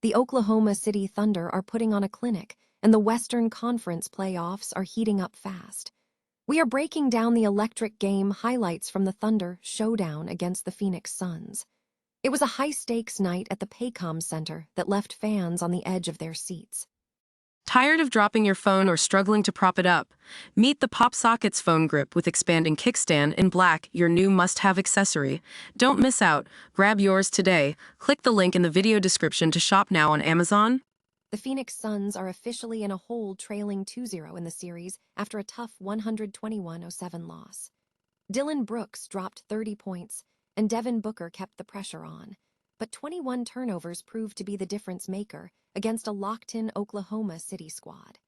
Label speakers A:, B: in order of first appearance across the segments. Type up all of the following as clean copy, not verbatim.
A: The Oklahoma City Thunder are putting on a clinic, and the Western Conference playoffs are heating up fast. We are breaking down the electric game highlights from the Thunder showdown against the Phoenix Suns. It was a high-stakes night at the Paycom Center that left fans on the edge of their seats.
B: Tired of dropping your phone or struggling to prop it up? Meet the PopSockets phone grip with expanding kickstand in black, your new must-have accessory. Don't miss out. Grab yours today. Click the link in the video description to shop now on Amazon.
A: The Phoenix Suns are officially in a hole, trailing 2-0 in the series after a tough 121-07 loss. Dillon Brooks dropped 30 points, and Devin Booker kept the pressure on. But 21 turnovers proved to be the difference maker against a locked-in Oklahoma City squad.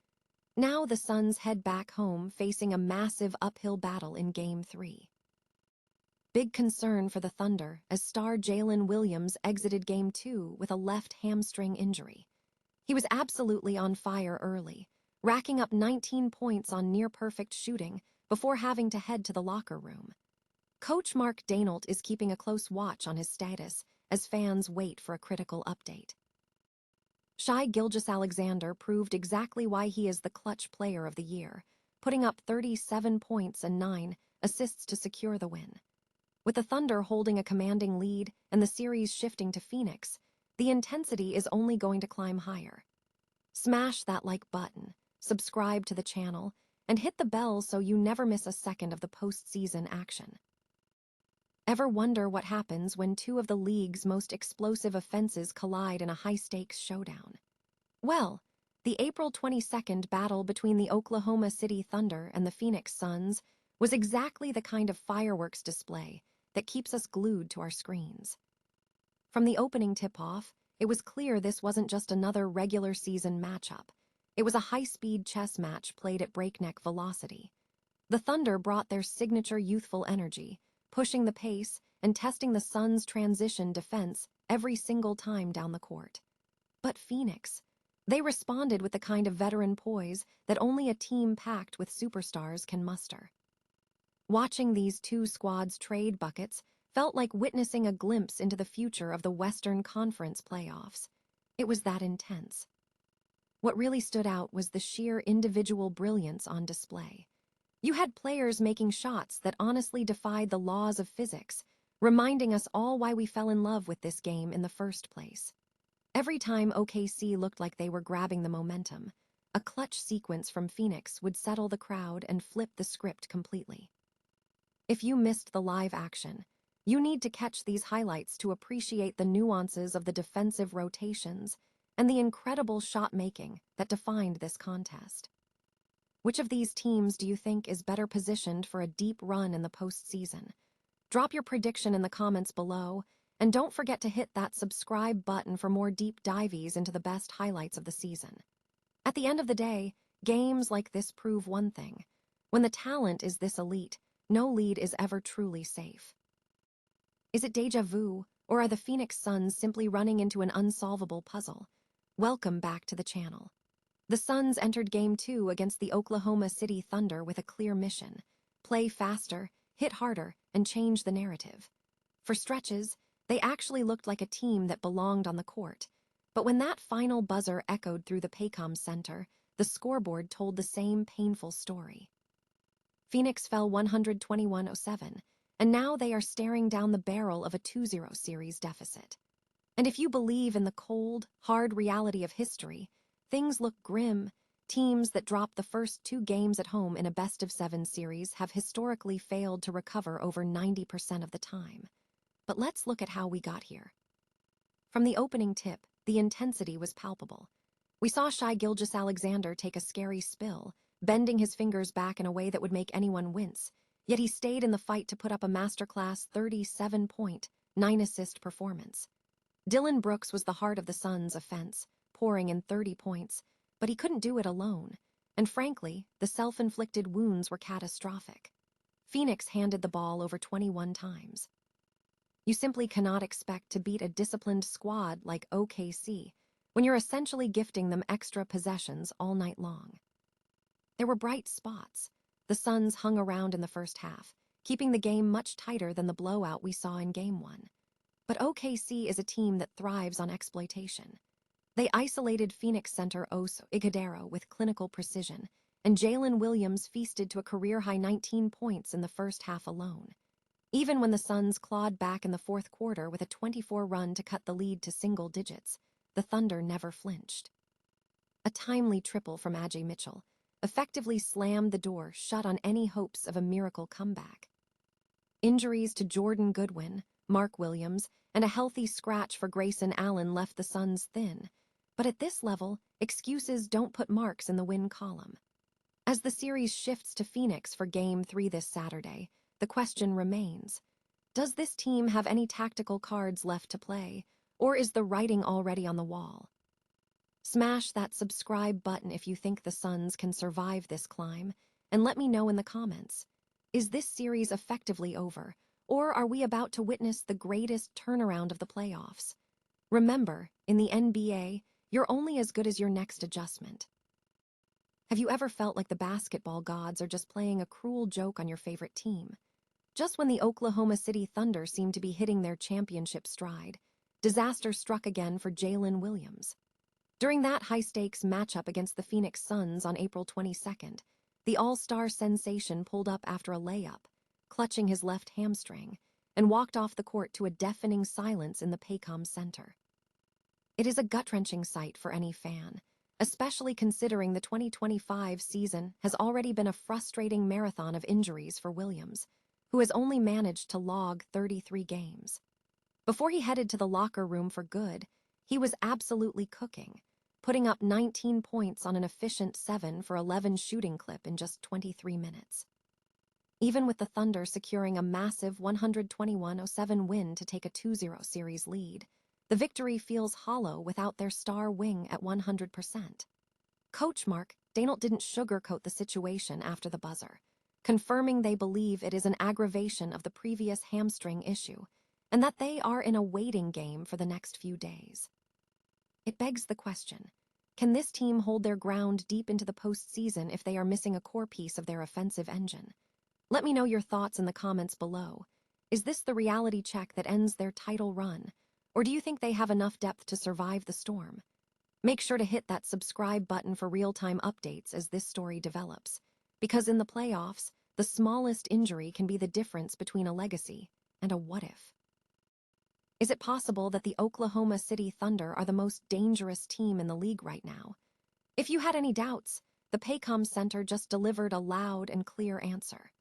A: Now the Suns head back home, facing a massive uphill battle in Game 3. Big concern for the Thunder as star Jalen Williams exited Game 2 with a left hamstring injury. He was absolutely on fire early, racking up 19 points on near-perfect shooting before having to head to the locker room. Coach Mark Daigneault is keeping a close watch on his status as fans wait for a critical update. Shai Gilgeous-Alexander proved exactly why he is the clutch player of the year, putting up 37 points and 9 assists to secure the win. With the Thunder holding a commanding lead and the series shifting to Phoenix, the intensity is only going to climb higher. Smash that like button, subscribe to the channel, and hit the bell so you never miss a second of the postseason action. Ever wonder what happens when two of the league's most explosive offenses collide in a high-stakes showdown? Well, the April 22nd battle between the Oklahoma City Thunder and the Phoenix Suns was exactly the kind of fireworks display that keeps us glued to our screens. From the opening tip-off, it was clear this wasn't just another regular season matchup. It was a high-speed chess match played at breakneck velocity. The Thunder brought their signature youthful energy, pushing the pace and testing the Suns' transition defense every single time down the court. But Phoenix, they responded with the kind of veteran poise that only a team packed with superstars can muster. Watching these two squads trade buckets felt like witnessing a glimpse into the future of the Western Conference playoffs. It was that intense. What really stood out was the sheer individual brilliance on display. You had players making shots that honestly defied the laws of physics, reminding us all why we fell in love with this game in the first place. Every time OKC looked like they were grabbing the momentum, a clutch sequence from Phoenix would settle the crowd and flip the script completely. If you missed the live action, you need to catch these highlights to appreciate the nuances of the defensive rotations and the incredible shot-making that defined this contest. Which of these teams do you think is better positioned for a deep run in the postseason? Drop your prediction in the comments below, and don't forget to hit that subscribe button for more deep dives into the best highlights of the season. At the end of the day, games like this prove one thing. When the talent is this elite, no lead is ever truly safe. Is it déjà vu, or are the Phoenix Suns simply running into an unsolvable puzzle? Welcome back to the channel. The Suns entered Game 2 against the Oklahoma City Thunder with a clear mission: play faster, hit harder, and change the narrative. For stretches, they actually looked like a team that belonged on the court. But when that final buzzer echoed through the Paycom Center, the scoreboard told the same painful story. Phoenix fell 121-07, and now they are staring down the barrel of a 2-0 series deficit. And if you believe in the cold, hard reality of history, things look grim. Teams that drop the first 2 games at home in a best-of-7 series have historically failed to recover over 90% of the time. But let's look at how we got here. From the opening tip, the intensity was palpable. We saw Shai Gilgeous-Alexander take a scary spill, bending his fingers back in a way that would make anyone wince, yet he stayed in the fight to put up a masterclass 37-point, 9-assist performance. Dillon Brooks was the heart of the Suns' offense, pouring in 30 points, but he couldn't do it alone, and frankly, the self-inflicted wounds were catastrophic. Phoenix handed the ball over 21 times. You simply cannot expect to beat a disciplined squad like OKC when you're essentially gifting them extra possessions all night long. There were bright spots. The Suns hung around in the first half, keeping the game much tighter than the blowout we saw in Game 1. But OKC is a team that thrives on exploitation. They isolated Phoenix center Oso Igudero with clinical precision, and Jalen Williams feasted to a career-high 19 points in the first half alone. Even when the Suns clawed back in the fourth quarter with a 24 run to cut the lead to single digits, the Thunder never flinched. A timely triple from Ajay Mitchell effectively slammed the door shut on any hopes of a miracle comeback. Injuries to Jordan Goodwin, Mark Williams, and a healthy scratch for Grayson Allen left the Suns thin. But at this level, excuses don't put marks in the win column. As the series shifts to Phoenix for Game 3 this Saturday, the question remains, does this team have any tactical cards left to play, or is the writing already on the wall? Smash that subscribe button if you think the Suns can survive this climb, and let me know in the comments. Is this series effectively over, or are we about to witness the greatest turnaround of the playoffs? Remember, in the NBA, you're only as good as your next adjustment. Have you ever felt like the basketball gods are just playing a cruel joke on your favorite team? Just when the Oklahoma City Thunder seemed to be hitting their championship stride, disaster struck again for Jalen Williams. During that high-stakes matchup against the Phoenix Suns on April 22nd, the all-star sensation pulled up after a layup, clutching his left hamstring, and walked off the court to a deafening silence in the Paycom Center. It is a gut-wrenching sight for any fan, especially considering the 2025 season has already been a frustrating marathon of injuries for Williams, who has only managed to log 33 games. Before he headed to the locker room for good, he was absolutely cooking, putting up 19 points on an efficient 7 for 11 shooting clip in just 23 minutes. Even with the Thunder securing a massive 121-07 win to take a 2-0 series lead, the victory feels hollow without their star wing at 100%. Coach Mark Daigneault didn't sugarcoat the situation after the buzzer, confirming they believe it is an aggravation of the previous hamstring issue, and that they are in a waiting game for the next few days. It begs the question, can this team hold their ground deep into the postseason if they are missing a core piece of their offensive engine? Let me know your thoughts in the comments below. Is this the reality check that ends their title run, or do you think they have enough depth to survive the storm? Make sure to hit that subscribe button for real-time updates as this story develops, because in the playoffs, the smallest injury can be the difference between a legacy and a what-if. Is it possible that the Oklahoma City Thunder are the most dangerous team in the league right now? If you had any doubts, the Paycom Center just delivered a loud and clear answer.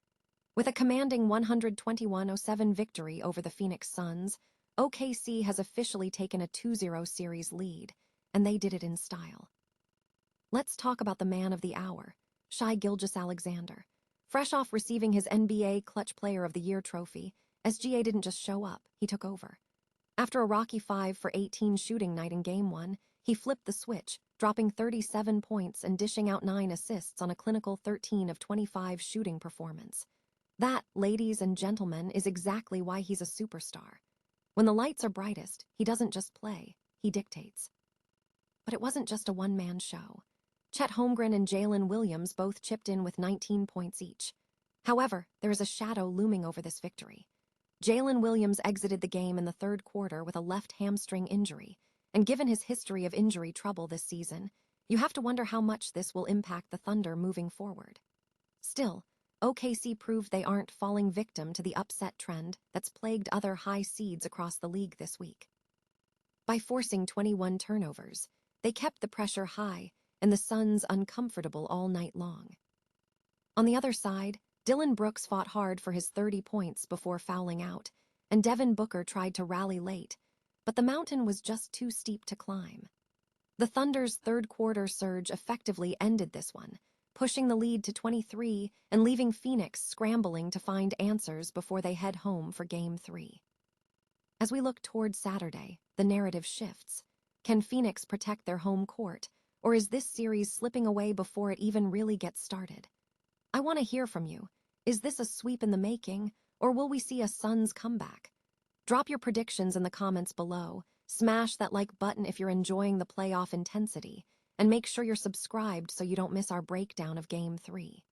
A: With a commanding 121-07 victory over the Phoenix Suns, OKC has officially taken a 2-0 series lead, and they did it in style. Let's talk about the man of the hour, Shai Gilgeous-Alexander. Fresh off receiving his NBA Clutch Player of the Year trophy, SGA didn't just show up, he took over. After a rocky 5 for 18 shooting night in Game 1, he flipped the switch, dropping 37 points and dishing out 9 assists on a clinical 13 of 25 shooting performance. That, ladies and gentlemen, is exactly why he's a superstar. When the lights are brightest, he doesn't just play, he dictates. But it wasn't just a one-man show. Chet Holmgren and Jalen Williams both chipped in with 19 points each. However, there is a shadow looming over this victory. Jalen Williams exited the game in the third quarter with a left hamstring injury, and given his history of injury trouble this season, you have to wonder how much this will impact the Thunder moving forward. Still, OKC proved they aren't falling victim to the upset trend that's plagued other high seeds across the league this week. By forcing 21 turnovers, they kept the pressure high and the Suns uncomfortable all night long. On the other side, Dillon Brooks fought hard for his 30 points before fouling out, and Devin Booker tried to rally late, but the mountain was just too steep to climb. The Thunder's third-quarter surge effectively ended this one, pushing the lead to 23 and leaving Phoenix scrambling to find answers before they head home for Game 3. As we look toward Saturday, the narrative shifts. Can Phoenix protect their home court, or is this series slipping away before it even really gets started? I want to hear from you. Is this a sweep in the making, or will we see a Suns comeback? Drop your predictions in the comments below, smash that like button if you're enjoying the playoff intensity, and make sure you're subscribed so you don't miss our breakdown of Game 3.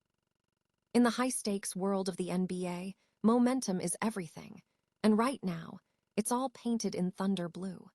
A: In the high-stakes world of the NBA, momentum is everything, and right now, it's all painted in thunder blue.